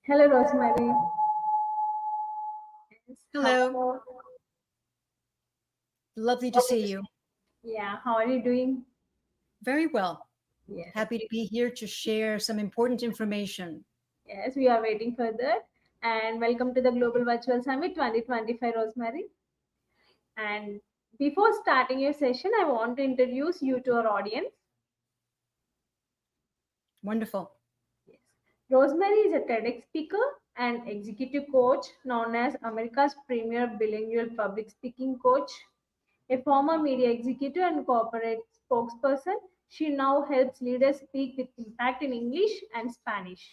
Hello, Rosemary. Yes, Hello, lovely to see you. yeah, how are you doing? Very well. Yes, Happy to be here to share some important information. yes, we are waiting for that. And welcome to the Global Virtual Summit 2025, Rosemary. And before starting your session, I want to introduce you to our audience. Wonderful. Yes. Rosemary is a TEDx speaker and executive coach known as America's premier bilingual public speaking coach. A former media executive and corporate spokesperson, she now helps leaders speak with impact in English and Spanish.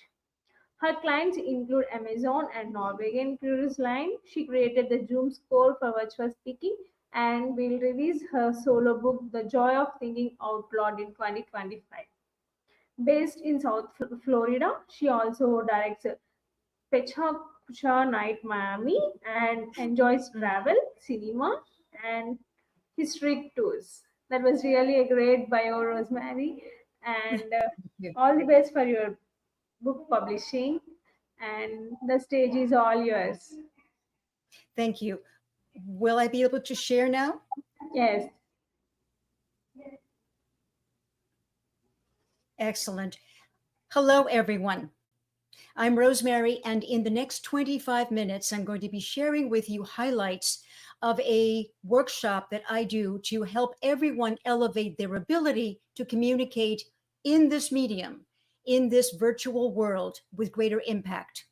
Her clients include Amazon and Norwegian Cruise Line. She created the Zoom score for virtual speaking and will release her solo book, The Joy of Thinking Out Loud, in 2025. Based in South Florida, she also directs Pecha Night Miami and enjoys travel, cinema, and historic tours. That was really a great bio, Rosemary, and Thank you. all the best for your book publishing. And the stage is all yours. Thank you. Will I be able to share now? Yes, Excellent. Hello, everyone. I'm Rosemary, and in the next 25 minutes, I'm going to be sharing with you highlights of a workshop that I do to help everyone elevate their ability to communicate in this medium, in this virtual world with greater impact.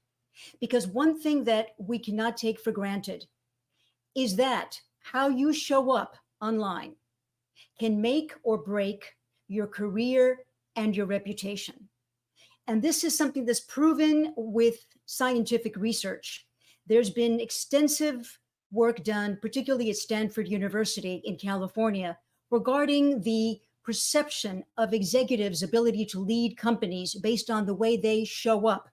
Because one thing that we cannot take for granted is that how you show up online can make or break your career and your reputation. And this is something that's proven with scientific research. There's been extensive work done, particularly at Stanford University in California, regarding the perception of executives' ability to lead companies based on the way they show up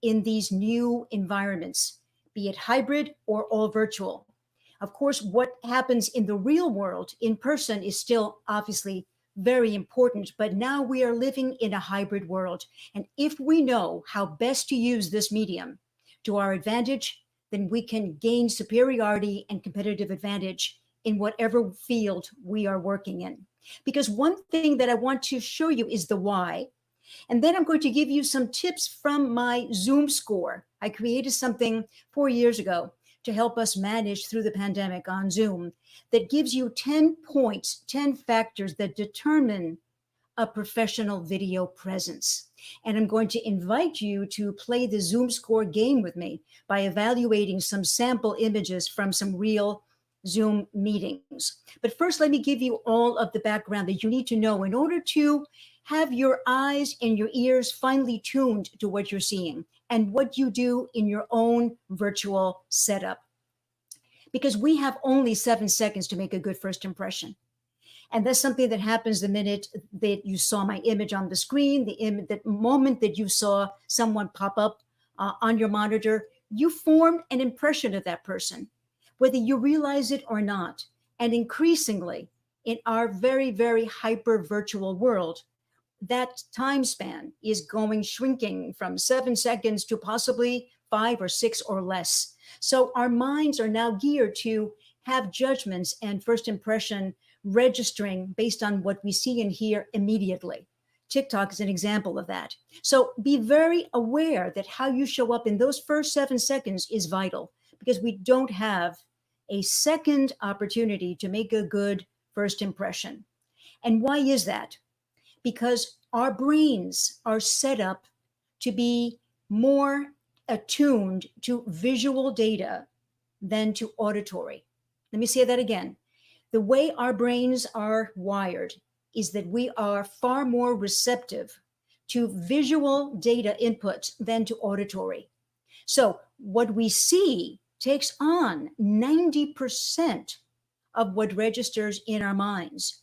in these new environments, be it hybrid or all virtual. Of course, what happens in the real world in person is still obviously very important, but now we are living in a hybrid world. And if we know how best to use this medium to our advantage, then we can gain superiority and competitive advantage in whatever field we are working in. Because one thing that I want to show you is the why. And then I'm going to give you some tips from my Zoom score. I created something 4 years ago to help us manage through the pandemic on Zoom that gives you 10 points, 10 factors that determine a professional video presence. And I'm going to invite you to play the Zoom score game with me by evaluating some sample images from some real Zoom meetings. But first, let me give you all of the background that you need to know in order to have your eyes and your ears finely tuned to what you're seeing and what you do in your own virtual setup. Because we have only 7 seconds to make a good first impression. And that's something that happens the minute that you saw my image on the screen, the moment that you saw someone pop up on your monitor, you formed an impression of that person, whether you realize it or not. And increasingly, in our very, very hyper virtual world, that time span is shrinking from 7 seconds to possibly 5 or 6 or less. So our minds are now geared to have judgments and first impression registering based on what we see and hear immediately. TikTok is an example of that. So be very aware that how you show up in those first 7 seconds is vital, because we don't have a second opportunity to make a good first impression. And why is that? Because our brains are set up to be more attuned to visual data than to auditory. Let me say that again. The way our brains are wired is that we are far more receptive to visual data input than to auditory. So what we see takes on 90% of what registers in our minds.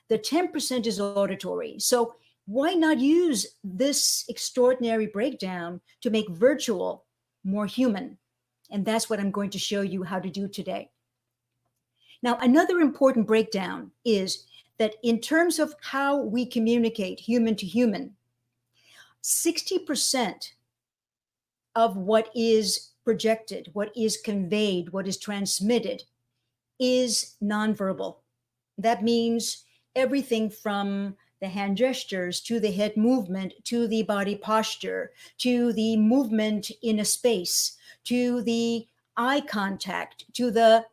The 10% is auditory. So why not use this extraordinary breakdown to make virtual more human? And that's what I'm going to show you how to do today. Now, another important breakdown is that in terms of how we communicate human to human, 60% of what is projected, what is conveyed, what is transmitted is nonverbal. That means everything from the hand gestures to the head movement to the body posture to the movement in a space to the eye contact to the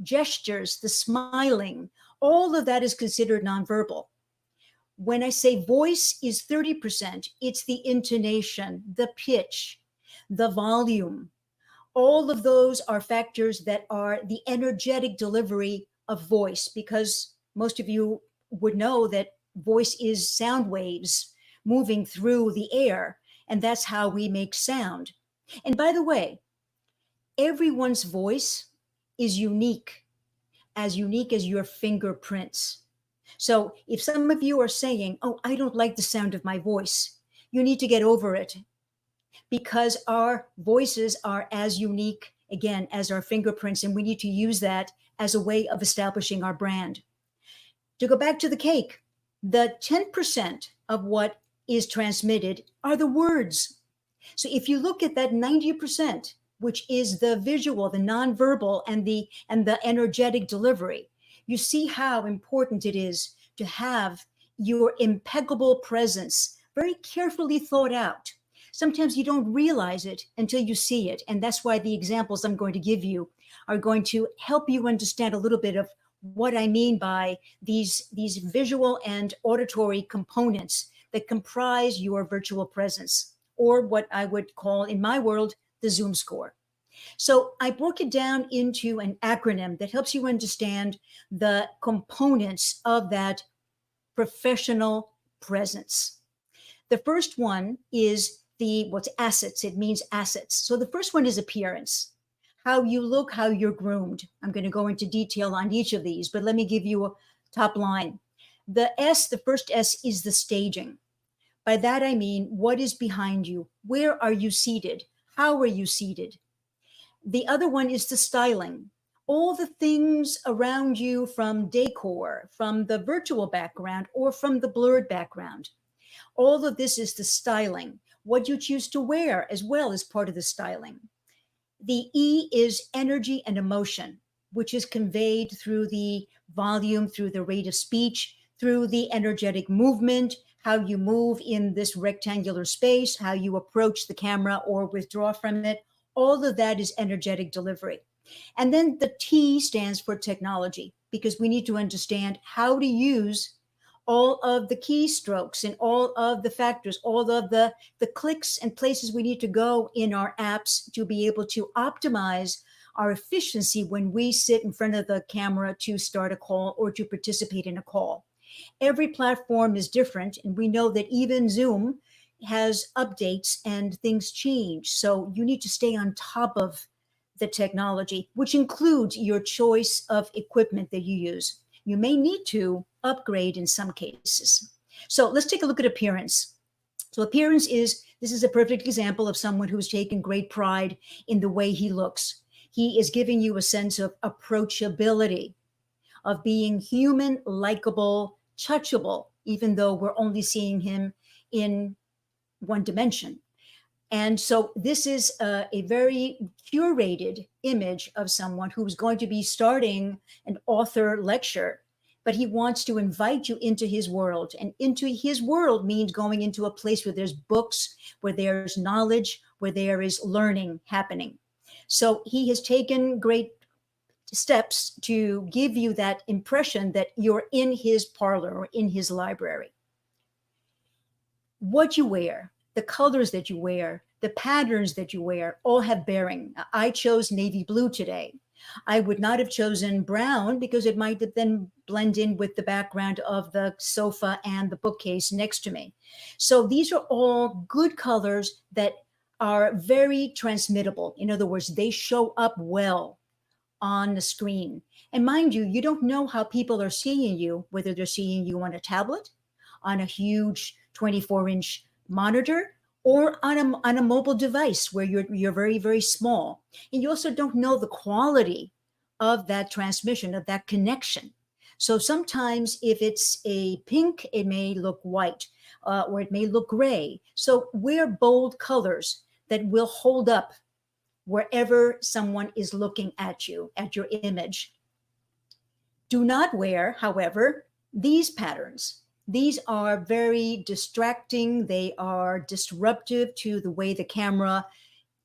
gestures, the smiling, all of that is considered nonverbal. When I say voice is 30%, it's the intonation, the pitch, the volume. All of those are factors that are the energetic delivery of voice, because most of you would know that voice is sound waves moving through the air, and that's how we make sound. And by the way, everyone's voice is unique as your fingerprints. So if some of you are saying, oh, I don't like the sound of my voice, you need to get over it, because our voices are as unique, again, as our fingerprints, and we need to use that as a way of establishing our brand. To go back to the cake, the 10% of what is transmitted are the words. So if you look at that 90%, which is the visual, the nonverbal, and the energetic delivery, you see how important it is to have your impeccable presence very carefully thought out. Sometimes you don't realize it until you see it. And that's why the examples I'm going to give you are going to help you understand a little bit of what I mean by these visual and auditory components that comprise your virtual presence, or what I would call in my world, the Zoom score. So I broke it down into an acronym that helps you understand the components of that professional presence. The first one is what's assets. It means assets. So the first one is appearance, how you look, how you're groomed. I'm going to go into detail on each of these, but let me give you a top line. The first S is the staging. By that, I mean, what is behind you? Where are you seated? How are you seated? The other one is the styling. All the things around you, from decor, from the virtual background, or from the blurred background. All of this is the styling. What you choose to wear as well is part of the styling. The E is energy and emotion, which is conveyed through the volume, through the rate of speech, through the energetic movement, how you move in this rectangular space, how you approach the camera or withdraw from it. All of that is energetic delivery. And then the T stands for technology, because we need to understand how to use all of the keystrokes and all of the factors, all of the clicks and places we need to go in our apps to be able to optimize our efficiency when we sit in front of the camera to start a call or to participate in a call. Every platform is different, and we know that even Zoom has updates and things change. So you need to stay on top of the technology, which includes your choice of equipment that you use. You may need to upgrade in some cases. So let's take a look at appearance. So appearance this is a perfect example of someone who's taken great pride in the way he looks. He is giving you a sense of approachability, of being human, likable, touchable, even though we're only seeing him in one dimension. And so this is a very curated image of someone who's going to be starting an author lecture, but he wants to invite you into his world. And into his world means going into a place where there's books, where there's knowledge, where there is learning happening. So he has taken great steps to give you that impression that you're in his parlor or in his library. What you wear, the colors that you wear, the patterns that you wear, all have bearing. I chose navy blue today. I would not have chosen brown because it might then blend in with the background of the sofa and the bookcase next to me. So these are all good colors that are very transmittable. In other words, they show up well on the screen. And mind you, you don't know how people are seeing you, whether they're seeing you on a tablet, on a huge 24-inch monitor, or on a mobile device where you're very, very small. And you also don't know the quality of that transmission, of that connection. So sometimes if it's a pink, it may look white, or it may look gray. So wear bold colors that will hold up wherever someone is looking at you, at your image. Do not wear, however, these patterns. These are very distracting. They are disruptive to the way the camera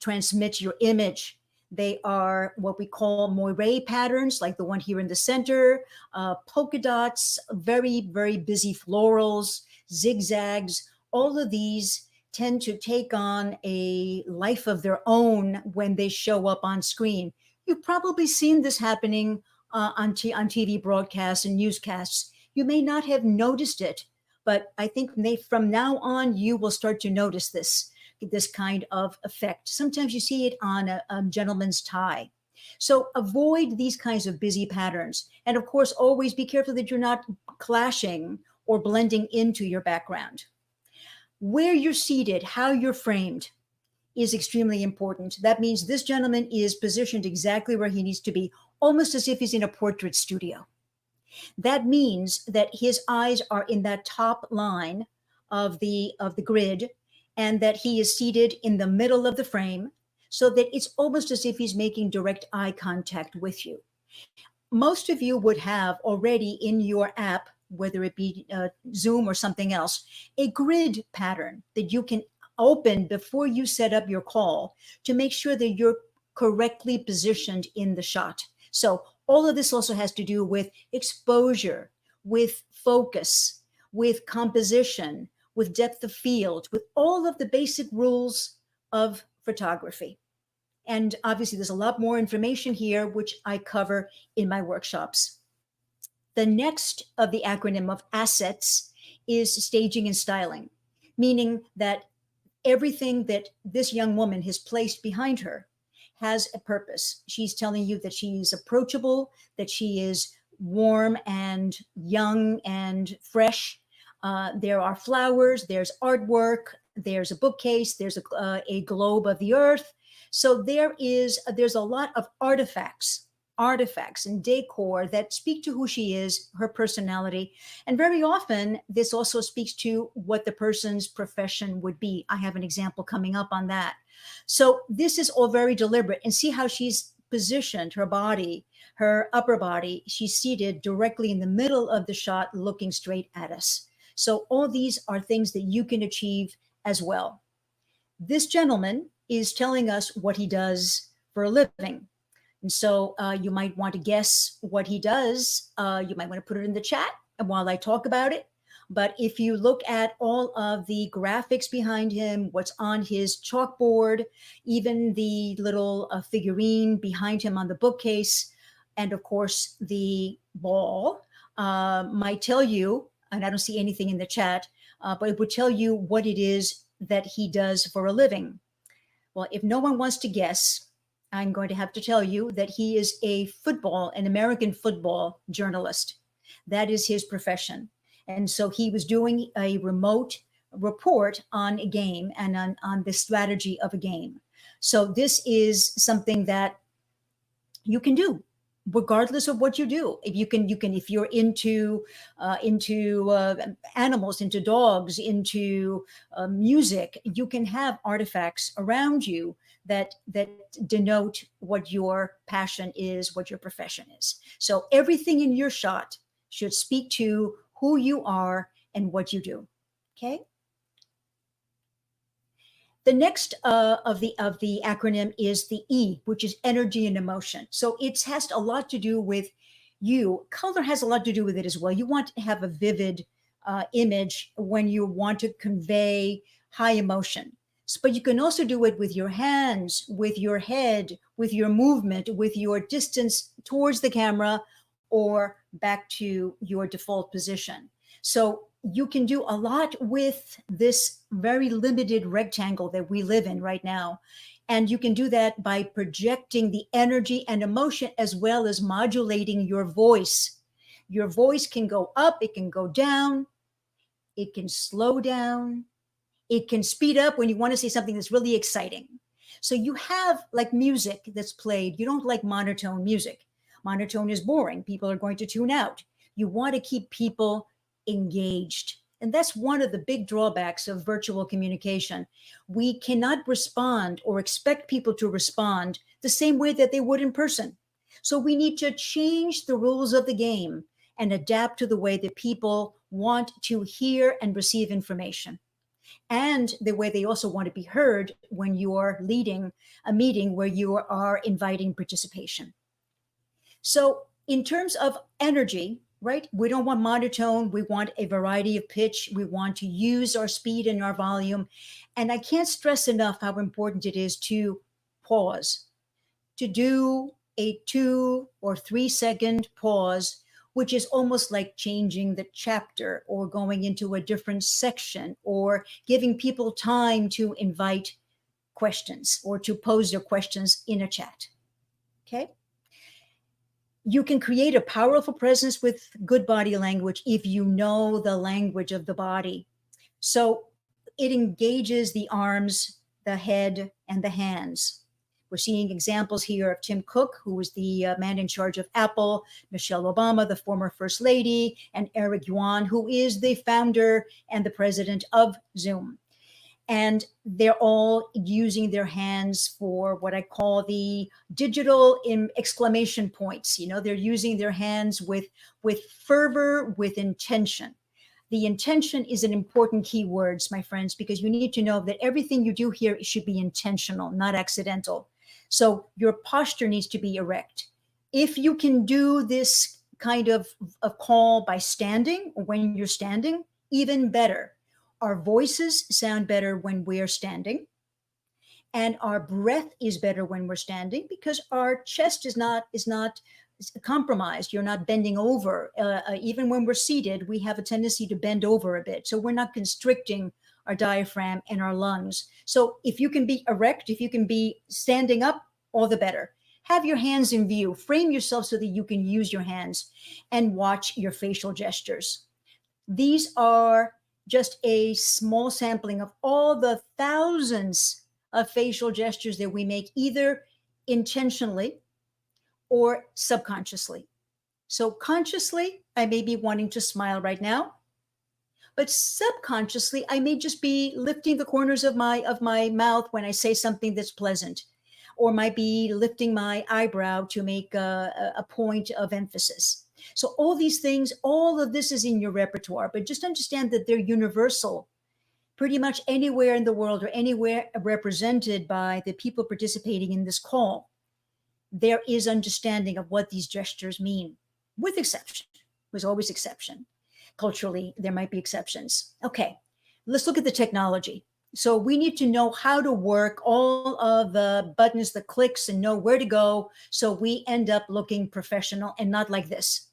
transmits your image. They are what we call moire patterns, like the one here in the center, polka dots, very, very busy florals, zigzags. All of these tend to take on a life of their own when they show up on screen. You've probably seen this happening on TV broadcasts and newscasts. You may not have noticed it, but I think from now on, you will start to notice this kind of effect. Sometimes you see it on a gentleman's tie. So avoid these kinds of busy patterns. And of course, always be careful that you're not clashing or blending into your background. Where you're seated, how you're framed is extremely important. That means this gentleman is positioned exactly where he needs to be, almost as if he's in a portrait studio. That means that his eyes are in that top line of the grid, and that he is seated in the middle of the frame, so that it's almost as if he's making direct eye contact with you. Most of you would have already in your app, whether it be Zoom or something else, a grid pattern that you can open before you set up your call to make sure that you're correctly positioned in the shot. So all of this also has to do with exposure, with focus, with composition, with depth of field, with all of the basic rules of photography. And obviously there's a lot more information here, which I cover in my workshops. The next of the acronym of assets is staging and styling, meaning that everything that this young woman has placed behind her has a purpose. She's telling you that she's approachable, that she is warm and young and fresh. There are flowers, there's artwork, there's a bookcase, there's a globe of the earth. So there's a lot of artifacts and decor that speak to who she is, her personality. And very often, this also speaks to what the person's profession would be. I have an example coming up on that. So this is all very deliberate. And see how she's positioned her body, her upper body. She's seated directly in the middle of the shot, looking straight at us. So all these are things that you can achieve as well. This gentleman is telling us what he does for a living. And so you might want to guess what he does. You might want to put it in the chat while I talk about it. But if you look at all of the graphics behind him, what's on his chalkboard, even the little figurine behind him on the bookcase, and of course the ball might tell you, and I don't see anything in the chat, but it would tell you what it is that he does for a living. Well, if no one wants to guess, I'm going to have to tell you that he is an American football journalist. That is his profession. And so he was doing a remote report on a game and on the strategy of a game. So this is something that you can do regardless of what you do. If you're into animals, into dogs, into music, you can have artifacts around you that denote what your passion is, what your profession is. So everything in your shot should speak to who you are and what you do. Okay. The next of the acronym is the E, which is energy and emotion. So it has a lot to do with you. Color has a lot to do with it as well. You want to have a vivid image when you want to convey high emotion. But you can also do it with your hands, with your head, with your movement, with your distance towards the camera or back to your default position. So you can do a lot with this very limited rectangle that we live in right now. And you can do that by projecting the energy and emotion as well as modulating your voice. Your voice can go up, it can go down, it can slow down, it can speed up when you want to say something that's really exciting. So you have like music that's played. You don't like monotone music. Monotone is boring. People are going to tune out. You want to keep people engaged. And that's one of the big drawbacks of virtual communication. We cannot respond or expect people to respond the same way that they would in person. So we need to change the rules of the game and adapt to the way that people want to hear and receive information, and the way they also want to be heard when you're leading a meeting where you are inviting participation. So in terms of energy, right, we don't want monotone. We want a variety of pitch. We want to use our speed and our volume. And I can't stress enough how important it is to pause, to do a 2 or 3 second pause, which is almost like changing the chapter or going into a different section or giving people time to invite questions or to pose their questions in a chat. Okay. You can create a powerful presence with good body language if you know the language of the body. So it engages the arms, the head, and the hands. We're seeing examples here of Tim Cook, who was the man in charge of Apple, Michelle Obama, the former First Lady, and Eric Yuan, who is the founder and the president of Zoom. And they're all using their hands for what I call the digital exclamation points. You know, they're using their hands with fervor, with intention. The intention is an important key words, my friends, because you need to know that everything you do here should be intentional, not accidental. So your posture needs to be erect. If you can do this kind of call by standing or when you're standing, even better. Our voices sound better when we're standing, and our breath is better when we're standing because our chest is not compromised. You're not bending over. Even when we're seated, we have a tendency to bend over a bit. So we're not constricting our diaphragm and our lungs. So if you can be erect, if you can be standing up, all the better. Have your hands in view. Frame yourself so that you can use your hands and watch your facial gestures. These are just a small sampling of all the thousands of facial gestures that we make, either intentionally or subconsciously. So consciously, I may be wanting to smile right now, but subconsciously, I may just be lifting the corners of my mouth when I say something that's pleasant, or might be lifting my eyebrow to make a point of emphasis. So all these things, all of this is in your repertoire, but just understand that they're universal. Pretty much anywhere in the world or anywhere represented by the people participating in this call, there is understanding of what these gestures mean, with exception. There's always exception. Culturally, there might be exceptions. Okay, let's look at the technology. So we need to know how to work all of the buttons, the clicks, and know where to go so we end up looking professional and not like this.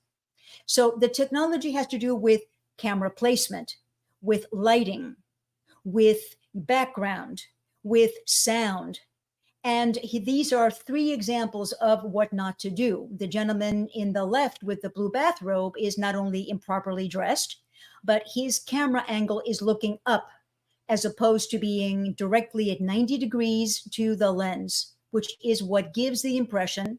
So the technology has to do with camera placement, with lighting, with background, with sound. And these are 3 examples of what not to do. The gentleman in the left with the blue bathrobe is not only improperly dressed, but his camera angle is looking up as opposed to being directly at 90 degrees to the lens, which is what gives the impression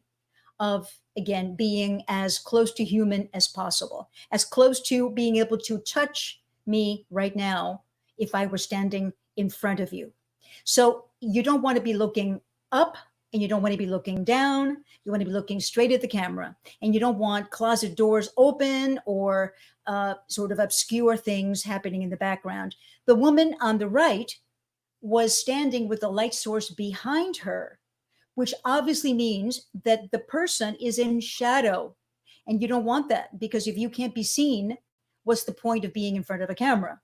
of, again, being as close to human as possible, as close to being able to touch me right now if I were standing in front of you. So you don't want to be looking up and you don't want to be looking down. You want to be looking straight at the camera, and you don't want closet doors open or sort of obscure things happening in the background. The woman on the right was standing with the light source behind her, which obviously means that the person is in shadow. And you don't want that, because if you can't be seen, what's the point of being in front of a camera?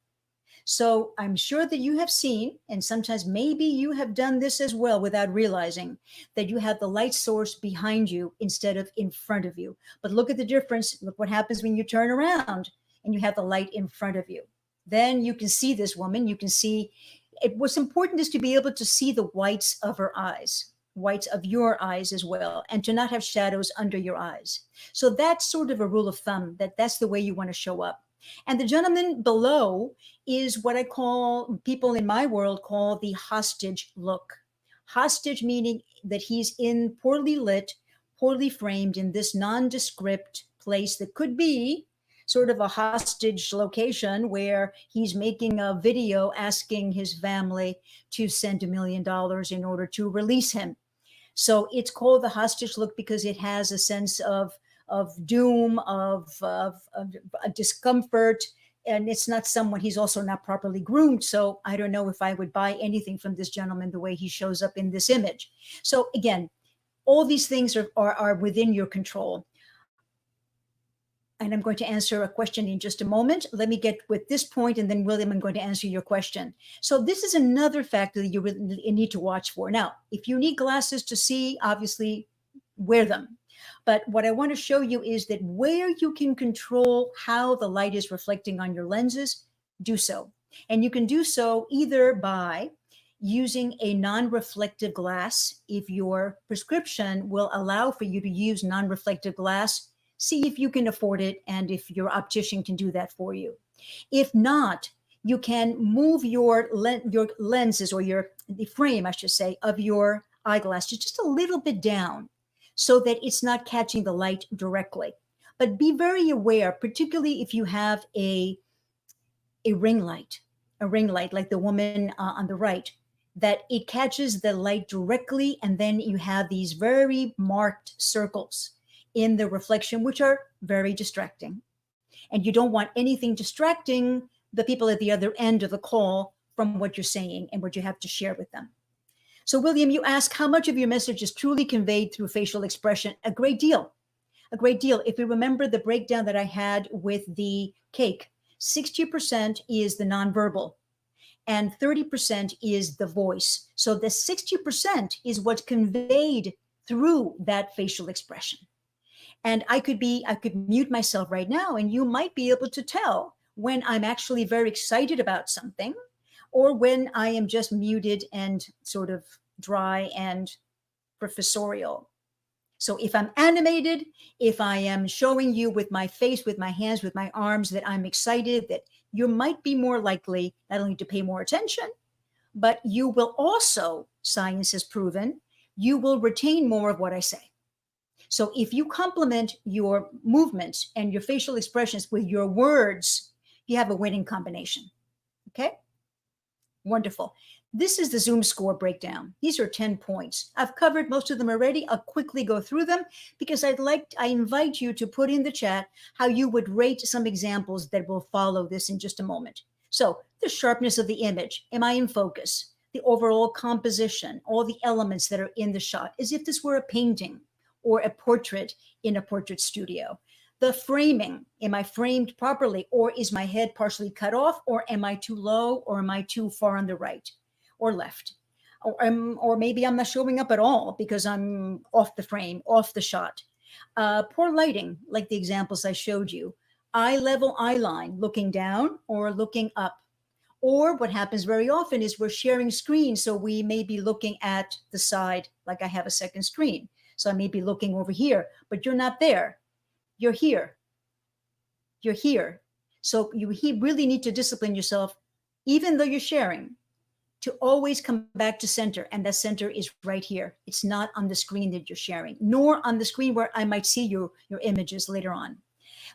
So I'm sure that you have seen, and sometimes maybe you have done this as well without realizing, that you have the light source behind you instead of in front of you. But look at the difference. Look what happens when you turn around and you have the light in front of you. Then you can see this woman. You can see what's important is to be able to see the whites of her eyes, whites of your eyes as well, and to not have shadows under your eyes. So that's sort of a rule of thumb, that's the way you want to show up. And the gentleman below is what I call, people in my world call, the hostage look. Hostage meaning that he's in poorly lit, poorly framed in this nondescript place that could be sort of a hostage location where he's making a video asking his family to send $1 million in order to release him. So it's called the hostage look because it has a sense of doom, of a discomfort, and it's not someone, he's also not properly groomed. So I don't know if I would buy anything from this gentleman the way he shows up in this image. So again, all these things are within your control. And I'm going to answer a question in just a moment. Let me get with this point, and then William, I'm going to answer your question. So this is another factor that you really need to watch for. Now, if you need glasses to see, obviously wear them. But what I want to show you is that where you can control how the light is reflecting on your lenses, do so. And you can do so either by using a non-reflective glass. If your prescription will allow for you to use non-reflective glass, see if you can afford it and if your optician can do that for you. If not, you can move your lenses, or the frame, I should say, of your eyeglasses just a little bit down so that it's not catching the light directly. But be very aware, particularly if you have a ring light like the woman on the right, that it catches the light directly, and then you have these very marked circles in the reflection, which are very distracting. And you don't want anything distracting the people at the other end of the call from what you're saying and what you have to share with them. So William, you ask how much of your message is truly conveyed through facial expression? A great deal. A great deal. If you remember the breakdown that I had with the cake, 60% is the nonverbal and 30% is the voice. So the 60% is what's conveyed through that facial expression. And I could mute myself right now, and you might be able to tell when I'm actually very excited about something or when I am just muted and sort of dry and professorial. So if I'm animated, if I am showing you with my face, with my hands, with my arms that I'm excited, that you might be more likely not only to pay more attention, but you will also, science has proven, you will retain more of what I say. So if you complement your movements and your facial expressions with your words, you have a winning combination. Okay? Wonderful. This is the Zoom score breakdown. These are 10 points. I've covered most of them already. I'll quickly go through them because I invite you to put in the chat how you would rate some examples that will follow this in just a moment. So the sharpness of the image. Am I in focus? The overall composition, all the elements that are in the shot, as if this were a painting or a portrait in a portrait studio. The framing, am I framed properly, or is my head partially cut off, or am I too low, or am I too far on the right or left? Or maybe I'm not showing up at all because I'm off the frame, off the shot. Poor lighting, like the examples I showed you. Eye level, eye line, looking down or looking up. Or what happens very often is we're sharing screens, so we may be looking at the side, like I have a second screen. So I may be looking over here, but you're not there. You're here. You're here. So you really need to discipline yourself, even though you're sharing, to always come back to center. And that center is right here. It's not on the screen that you're sharing, nor on the screen where I might see your images later on.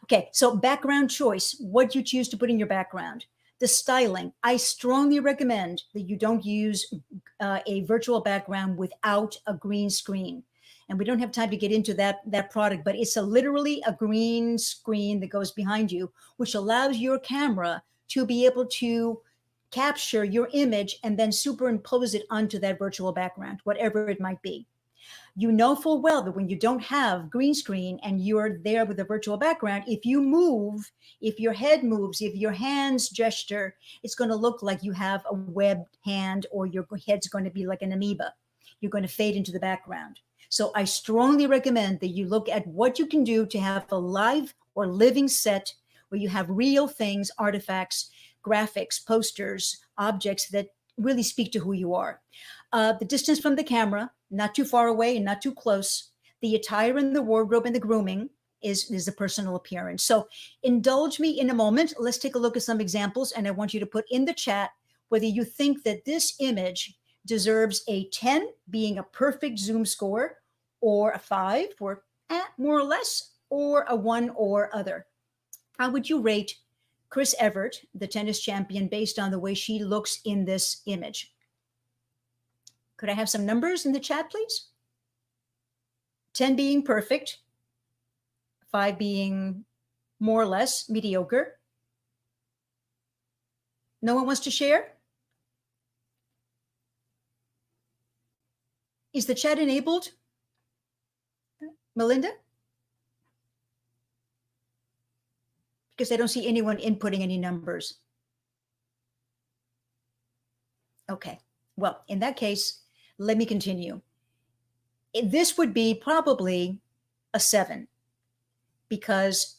Okay, so background choice, what you choose to put in your background. The styling, I strongly recommend that you don't use a virtual background without a green screen. And we don't have time to get into that product, but it's literally a green screen that goes behind you, which allows your camera to be able to capture your image and then superimpose it onto that virtual background, whatever it might be. You know full well that when you don't have green screen and you're there with a virtual background, if you move, if your head moves, if your hands gesture, it's going to look like you have a webbed hand, or your head's going to be like an amoeba. You're going to fade into the background. So I strongly recommend that you look at what you can do to have a live or living set where you have real things, artifacts, graphics, posters, objects that really speak to who you are. The distance from the camera, not too far away and not too close. The attire and the wardrobe and the grooming is the personal appearance. So indulge me in a moment. Let's take a look at some examples. And I want you to put in the chat whether you think that this image deserves a 10, being a perfect Zoom score, or a 5, or more or less, or a 1 or other. How would you rate Chris Evert, the tennis champion, based on the way she looks in this image? Could I have some numbers in the chat, please? 10 being perfect, 5 being more or less mediocre. No one wants to share? Is the chat enabled? Melinda? Because I don't see anyone inputting any numbers. Okay, well, in that case, let me continue. This would be probably a 7 because,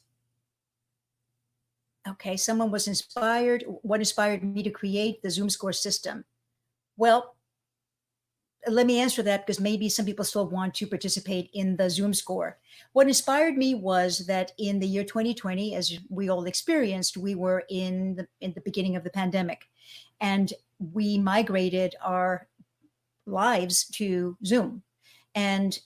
okay, someone was inspired. What inspired me to create the Zoom score system? Well, let me answer that because maybe some people still want to participate in the Zoom score. What inspired me was that in the year 2020, as we all experienced, we were in the beginning of the pandemic, and we migrated our lives to Zoom. And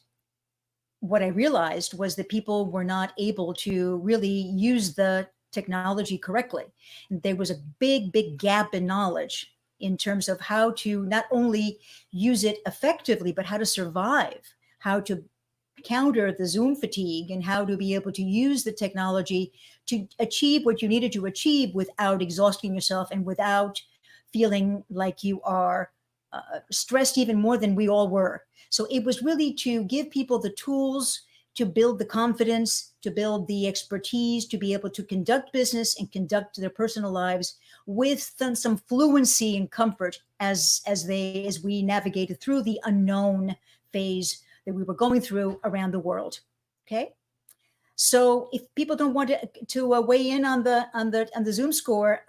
what I realized was that people were not able to really use the technology correctly. And there was a big gap in knowledge in terms of how to not only use it effectively, but how to survive, how to counter the Zoom fatigue, and how to be able to use the technology to achieve what you needed to achieve without exhausting yourself and without feeling like you are stressed even more than we all were. So it was really to give people the tools to build the confidence, to build the expertise, to be able to conduct business and conduct their personal lives with some fluency and comfort as we navigated through the unknown phase that we were going through around the world. Okay, so if people don't want to weigh in on the Zoom score,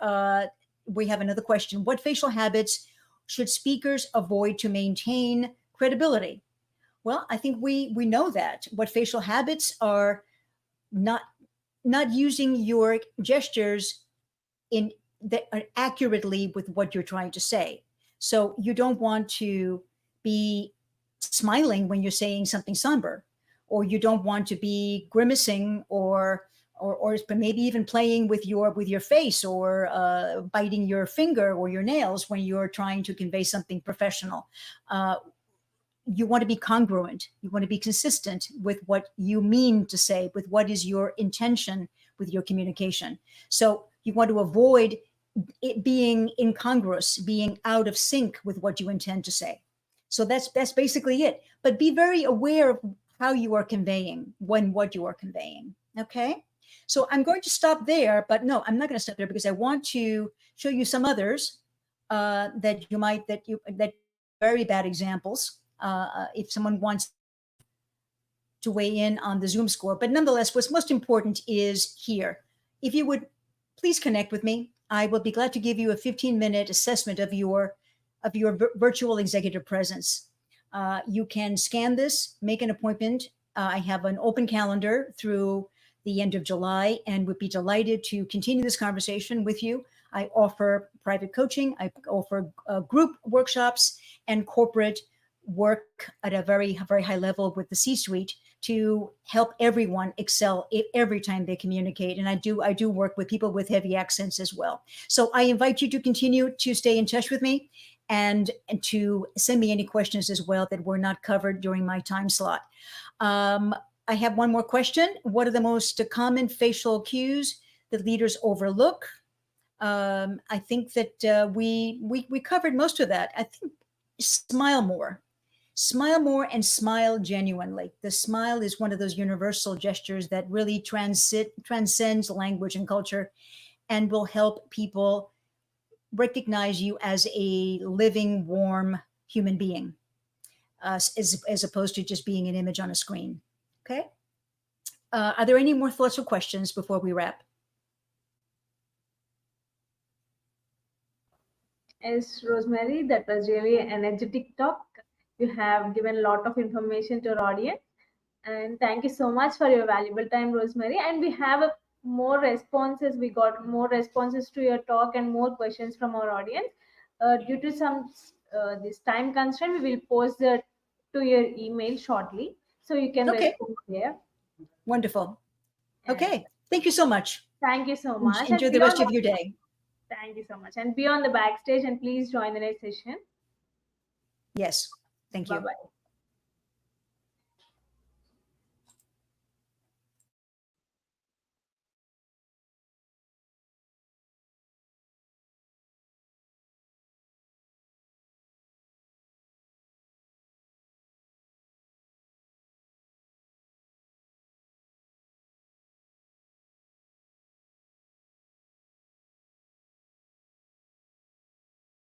we have another question: what facial habits should speakers avoid to maintain credibility? Well, I think we know that. What facial habits are not using your gestures accurately with what you're trying to say. So you don't want to be smiling when you're saying something somber, or you don't want to be grimacing or maybe even playing with your face or biting your finger or your nails when you're trying to convey something professional. You want to be congruent. You want to be consistent with what you mean to say, with what is your intention with your communication. So you want to avoid it being incongruous, being out of sync with what you intend to say. So that's basically it. But be very aware of how you are conveying what you are conveying. Okay. So I'm going to stop there, but no, I'm not going to stop there because I want to show you some others that very bad examples. If someone wants to weigh in on the Zoom score. But nonetheless, what's most important is here. If you would please connect with me, I will be glad to give you a 15-minute assessment of your virtual executive presence. You can scan this, make an appointment. I have an open calendar through the end of July and would be delighted to continue this conversation with you. I offer private coaching. I offer group workshops and corporate work at a very, very high level with the C-suite to help everyone excel every time they communicate. And I do work with people with heavy accents as well. So I invite you to continue to stay in touch with me and to send me any questions as well that were not covered during my time slot. I have one more question. What are the most common facial cues that leaders overlook? I think that we covered most of that. I think smile more. Smile more and smile genuinely. The smile is one of those universal gestures that really transcends language and culture and will help people recognize you as a living, warm human being, as opposed to just being an image on a screen. Okay. Are there any more thoughts or questions before we wrap? Yes, Rosemary, that was really an energetic talk. You have given a lot of information to our audience. And thank you so much for your valuable time, Rosemary. And we have more responses. We got more responses to your talk and more questions from our audience. Due to some this time constraint, we will post that to your email shortly, so you can Okay. respond there. Wonderful. Okay. Thank you so much. Thank you so much. Enjoy And the rest beyond of your day. thank you so much. And be on the backstage and please join the next session. Yes. Thank you. Bye-bye.